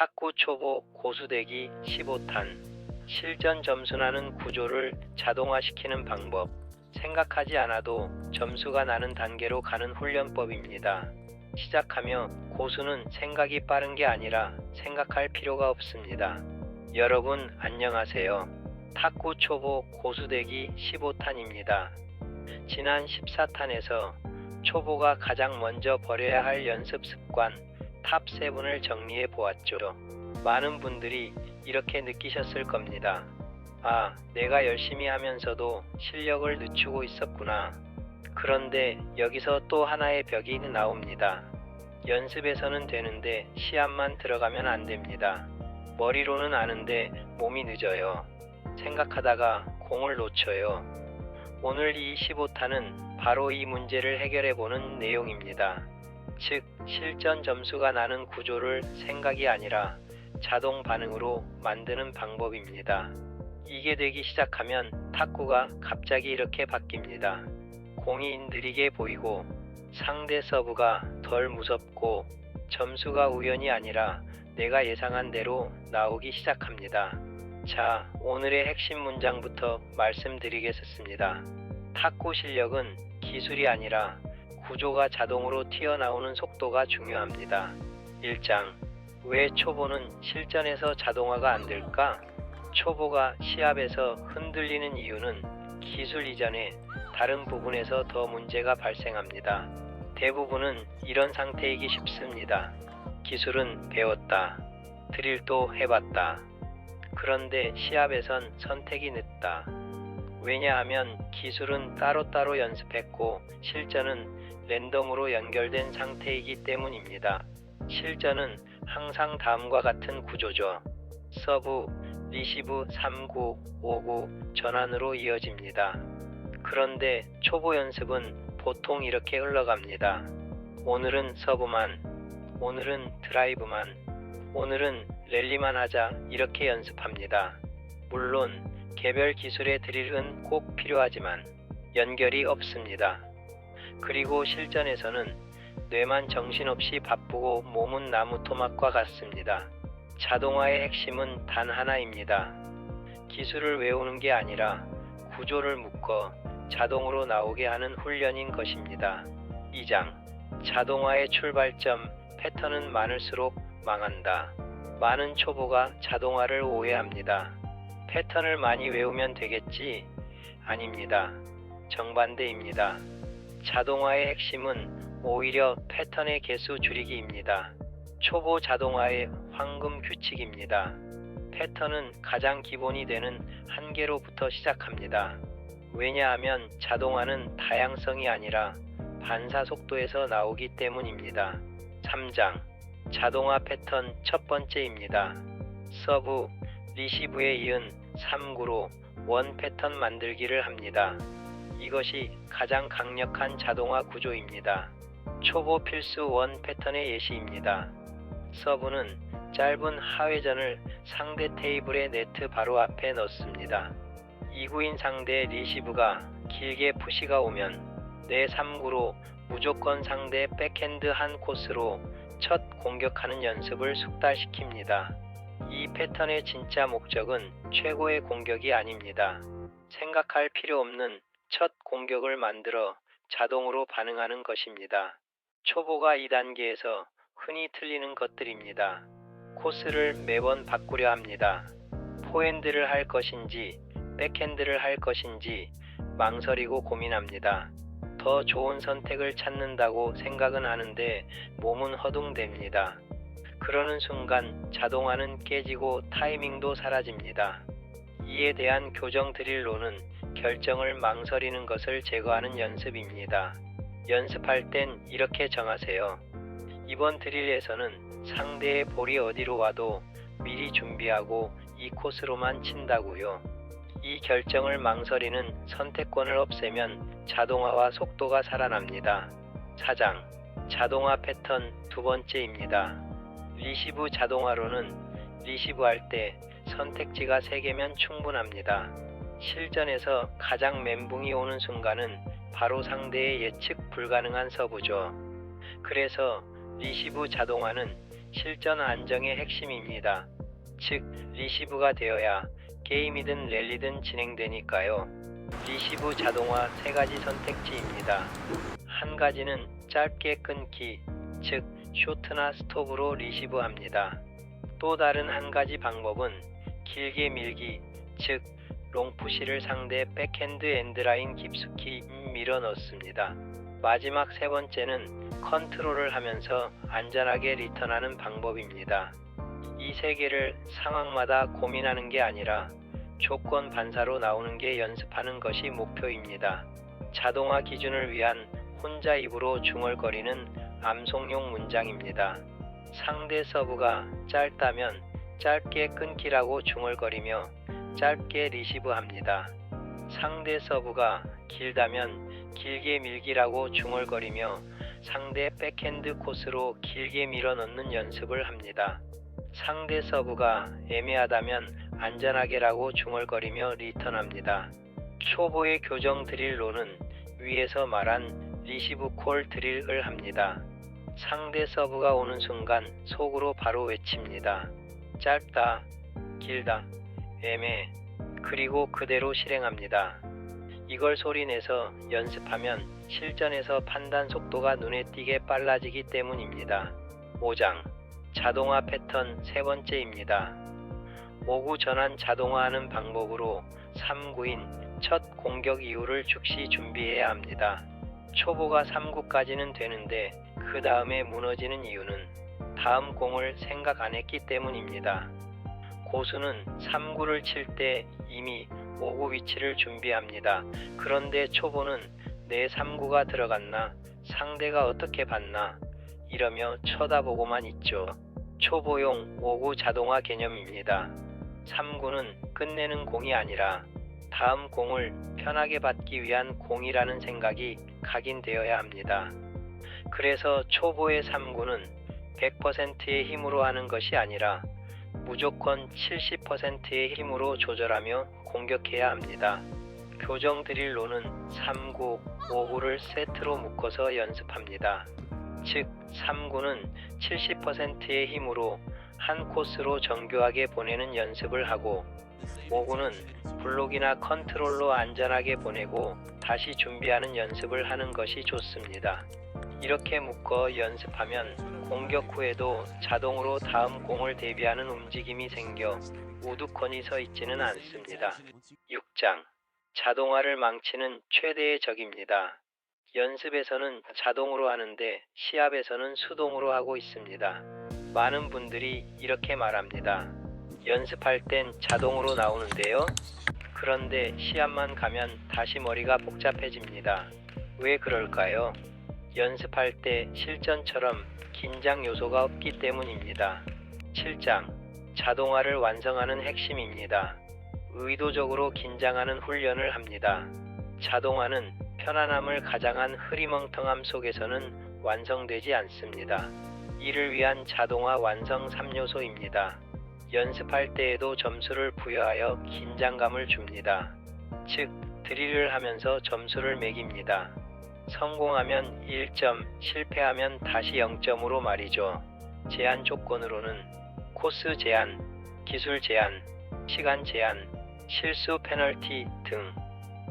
탁구 초보 고수되기 15탄. 실전 점수 나는 구조를 자동화시키는 방법. 생각하지 않아도 점수가 나는 단계로 가는 훈련법입니다. 시작하며 고수는 생각이 빠른 게 아니라 생각할 필요가 없습니다. 여러분 안녕하세요. 탁구 초보 고수되기 15탄입니다. 지난 14탄에서 초보가 가장 먼저 버려야 할 연습 습관 탑 7을 정리해 보았죠. 많은 분들이 이렇게 느끼셨을 겁니다. 아, 내가 열심히 하면서도 실력을 늦추고 있었구나. 그런데 여기서 또 하나의 벽이 나옵니다. 연습에서는 되는데 시합만 들어가면 안 됩니다. 머리로는 아는데 몸이 늦어요. 생각하다가 공을 놓쳐요. 오늘 이 15탄은 바로 이 문제를 해결해보는 내용입니다. 즉, 실전 점수가 나는 구조를 생각이 아니라 자동 반응으로 만드는 방법입니다. 이게 되기 시작하면 탁구가 갑자기 이렇게 바뀝니다. 공이 느리게 보이고 상대 서브가 덜 무섭고 점수가 우연이 아니라 내가 예상한 대로 나오기 시작합니다. 자, 오늘의 핵심 문장부터 말씀드리겠습니다. 탁구 실력은 기술이 아니라 구조가 자동으로 튀어나오는 속도가 중요합니다. 1장. 왜 초보는 실전에서 자동화가 안 될까? 초보가 시합에서 흔들리는 이유는 기술 이전에 다른 부분에서 더 문제가 발생합니다. 대부분은 이런 상태이기 쉽습니다. 기술은 배웠다. 드릴도 해봤다. 그런데 시합에선 선택이 늦다. 왜냐하면 기술은 따로따로 연습했고 실전은 랜덤으로 연결된 상태이기 때문입니다. 실전은 항상 다음과 같은 구조죠. 서브, 리시브 3구, 5구 전환으로 이어집니다. 그런데 초보 연습은 보통 이렇게 흘러갑니다. 오늘은 서브만, 오늘은 드라이브만, 오늘은 랠리만 하자 이렇게 연습합니다. 물론 개별 기술의 드릴은 꼭 필요하지만 연결이 없습니다. 그리고 실전에서는 뇌만 정신없이 바쁘고 몸은 나무 토막과 같습니다. 자동화의 핵심은 단 하나입니다. 기술을 외우는 게 아니라 구조를 묶어 자동으로 나오게 하는 훈련인 것입니다. 2장. 자동화의 출발점 패턴은 많을수록 망한다. 많은 초보가 자동화를 오해합니다. 패턴을 많이 외우면 되겠지? 아닙니다. 정반대입니다. 자동화의 핵심은 오히려 패턴의 개수 줄이기입니다. 초보 자동화의 황금 규칙입니다. 패턴은 가장 기본이 되는 한 개로부터 시작합니다. 왜냐하면 자동화는 다양성이 아니라 반사 속도에서 나오기 때문입니다. 3장. 자동화 패턴 첫 번째입니다. 서브, 리시브에 이은 3구로 원 패턴 만들기를 합니다. 이것이 가장 강력한 자동화 구조입니다. 초보 필수 원 패턴의 예시입니다. 서브는 짧은 하회전을 상대 테이블의 네트 바로 앞에 넣습니다. 2구인 상대 리시브가 길게 푸시가 오면 내 3구로 무조건 상대 백핸드 한 코스로 첫 공격하는 연습을 숙달시킵니다. 이 패턴의 진짜 목적은 최고의 공격이 아닙니다. 생각할 필요 없는 첫 공격을 만들어 자동으로 반응하는 것입니다. 초보가 이 단계에서 흔히 틀리는 것들입니다. 코스를 매번 바꾸려 합니다. 포핸드를 할 것인지 백핸드를 할 것인지 망설이고 고민합니다. 더 좋은 선택을 찾는다고 생각은 하는데 몸은 허둥댑니다. 그러는 순간 자동화는 깨지고 타이밍도 사라집니다. 이에 대한 교정 드릴로는 결정을 망설이는 것을 제거하는 연습입니다. 연습할 땐 이렇게 정하세요. 이번 드릴에서는 상대의 볼이 어디로 와도 미리 준비하고 이 코스로만 친다고요. 이 결정을 망설이는 선택권을 없애면 자동화와 속도가 살아납니다. 4장. 자동화 패턴 두 번째입니다. 리시브 자동화로는 리시브할 때 선택지가 3개면 충분합니다. 실전에서 가장 멘붕이 오는 순간은 바로 상대의 예측 불가능한 서브죠. 그래서 리시브 자동화는 실전 안정의 핵심입니다. 즉, 리시브가 되어야 게임이든 랠리든 진행되니까요. 리시브 자동화 세 가지 선택지입니다. 한 가지는 짧게 끊기, 즉 쇼트나 스톱으로 리시브합니다. 또 다른 한 가지 방법은 길게 밀기, 즉 롱푸시를 상대 백핸드 엔드라인 깊숙이 밀어 넣습니다. 마지막 세 번째는 컨트롤을 하면서 안전하게 리턴하는 방법입니다. 이 세 개를 상황마다 고민하는 게 아니라 조건 반사로 나오는 게 연습하는 것이 목표입니다. 자동화 기준을 위한 혼자 입으로 중얼거리는 암송용 문장입니다. 상대 서브가 짧다면 짧게 끊기라고 중얼거리며 짧게 리시브합니다. 상대 서브가 길다면 길게 밀기라고 중얼거리며 상대 백핸드 코스로 길게 밀어넣는 연습을 합니다. 상대 서브가 애매하다면 안전하게라고 중얼거리며 리턴합니다. 초보의 교정 드릴로는 위에서 말한 리시브 콜 드릴을 합니다. 상대 서브가 오는 순간 속으로 바로 외칩니다. 짧다, 길다, 애매해. 그리고 그대로 실행합니다. 이걸 소리내서 연습하면 실전에서 판단 속도가 눈에 띄게 빨라지기 때문입니다. 5장 자동화 패턴 세 번째입니다. 5구 전환 자동화하는 방법으로 3구인 첫 공격 이후를 즉시 준비해야 합니다. 초보가 3구까지는 되는데 그 다음에 무너지는 이유는 다음 공을 생각 안 했기 때문입니다. 고수는 3구를 칠 때 이미 5구 위치를 준비합니다. 그런데 초보는 내 3구가 들어갔나? 상대가 어떻게 봤나? 이러며 쳐다보고만 있죠. 초보용 5구 자동화 개념입니다. 3구는 끝내는 공이 아니라 다음 공을 편하게 받기 위한 공이라는 생각이 각인되어야 합니다. 그래서 초보의 3구는 100%의 힘으로 하는 것이 아니라 무조건 70%의 힘으로 조절하며 공격해야 합니다. 교정 드릴로는 3구, 5구를 세트로 묶어서 연습합니다. 즉 3구는 70%의 힘으로 한 코스로 정교하게 보내는 연습을 하고 5구는 블록이나 컨트롤로 안전하게 보내고 다시 준비하는 연습을 하는 것이 좋습니다. 이렇게 묶어 연습하면 공격 후에도 자동으로 다음 공을 대비하는 움직임이 생겨 우두커니 서 있지는 않습니다. 6장 자동화를 망치는 최대의 적입니다. 연습에서는 자동으로 하는데 시합에서는 수동으로 하고 있습니다. 많은 분들이 이렇게 말합니다. 연습할 땐 자동으로 나오는데요. 그런데 시합만 가면 다시 머리가 복잡해집니다. 왜 그럴까요? 연습할 때 실전처럼 긴장 요소가 없기 때문입니다. 7장 자동화를 완성하는 핵심입니다. 의도적으로 긴장하는 훈련을 합니다. 자동화는 편안함을 가장한 흐리멍텅함 속에서는 완성되지 않습니다. 이를 위한 자동화 완성 3요소입니다. 연습할 때에도 점수를 부여하여 긴장감을 줍니다. 즉, 드릴을 하면서 점수를 매깁니다. 성공하면 1점, 실패하면 다시 0점으로 말이죠. 제한 조건으로는 코스 제한, 기술 제한, 시간 제한, 실수 페널티 등,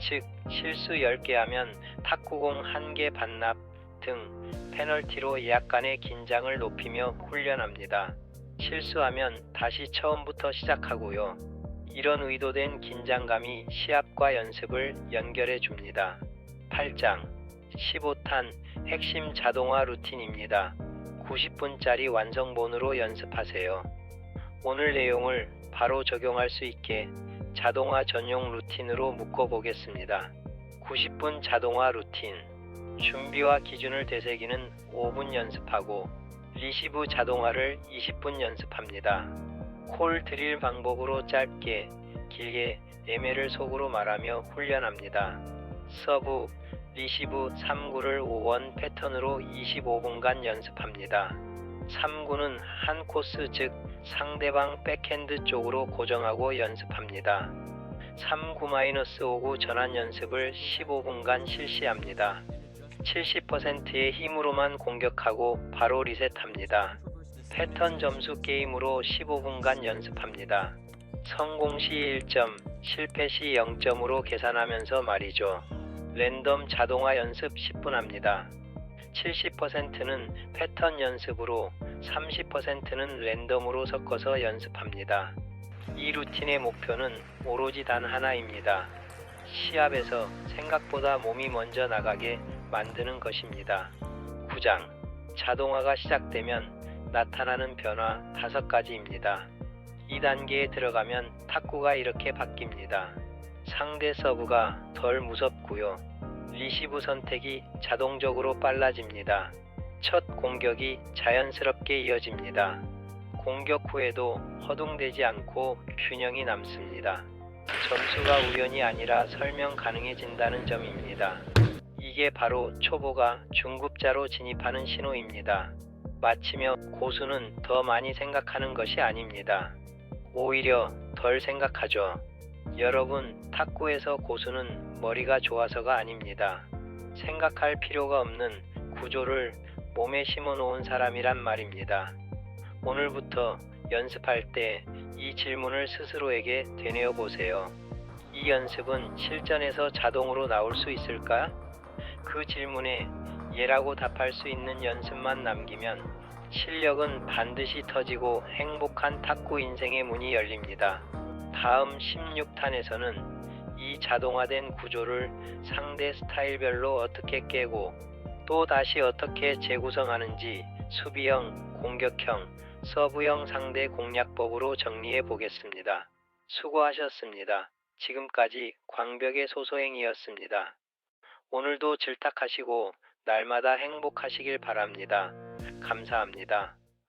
즉 실수 10개 하면 탁구공 1개 반납 등 페널티로 약간의 긴장을 높이며 훈련합니다. 실수하면 다시 처음부터 시작하고요. 이런 의도된 긴장감이 시합과 연습을 연결해 줍니다. 8장 15탄 핵심 자동화 루틴입니다. 90분짜리 완성본으로 연습하세요. 오늘 내용을 바로 적용할 수 있게 자동화 전용 루틴으로 묶어보겠습니다. 90분 자동화 루틴. 준비와 기준을 되새기는 5분 연습하고 리시브 자동화를 20분 연습합니다. 콜 드릴 방법으로 짧게, 길게 애매를 속으로 말하며 훈련합니다. 서브, 리시브 3구를 5원 패턴으로 25분간 연습합니다. 3구는 한 코스 즉 상대방 백핸드 쪽으로 고정하고 연습합니다. 3구-5구 전환 연습을 15분간 실시합니다. 70%의 힘으로만 공격하고 바로 리셋합니다. 패턴 점수 게임으로 15분간 연습합니다. 성공 시 1점, 실패 시 0점으로 계산하면서 말이죠. 랜덤 자동화 연습 10분 합니다. 70%는 패턴 연습으로 30%는 랜덤으로 섞어서 연습합니다. 이 루틴의 목표는 오로지 단 하나입니다. 시합에서 생각보다 몸이 먼저 나가게 만드는 것입니다. 9장 자동화가 시작되면 나타나는 변화 5가지입니다. 2단계에 들어가면 탁구가 이렇게 바뀝니다. 상대 서브가 덜 무섭고요. 리시브 선택이 자동적으로 빨라집니다. 첫 공격이 자연스럽게 이어집니다. 공격 후에도 허둥대지 않고 균형이 남습니다. 점수가 우연이 아니라 설명 가능해진다는 점입니다. 이게 바로 초보가 중급자로 진입하는 신호입니다. 마치며 고수는 더 많이 생각하는 것이 아닙니다. 오히려 덜 생각하죠. 여러분, 탁구에서 고수는 머리가 좋아서가 아닙니다. 생각할 필요가 없는 구조를 몸에 심어 놓은 사람이란 말입니다. 오늘부터 연습할 때 이 질문을 스스로에게 되뇌어 보세요. 이 연습은 실전에서 자동으로 나올 수 있을까? 그 질문에 예라고 답할 수 있는 연습만 남기면 실력은 반드시 터지고 행복한 탁구 인생의 문이 열립니다. 다음 16탄에서는 이 자동화된 구조를 상대 스타일별로 어떻게 깨고 또 다시 어떻게 재구성하는지 수비형, 공격형, 서브형 상대 공략법으로 정리해 보겠습니다. 수고하셨습니다. 지금까지 광벽의 소소행이었습니다. 오늘도 질탁하시고 날마다 행복하시길 바랍니다. 감사합니다.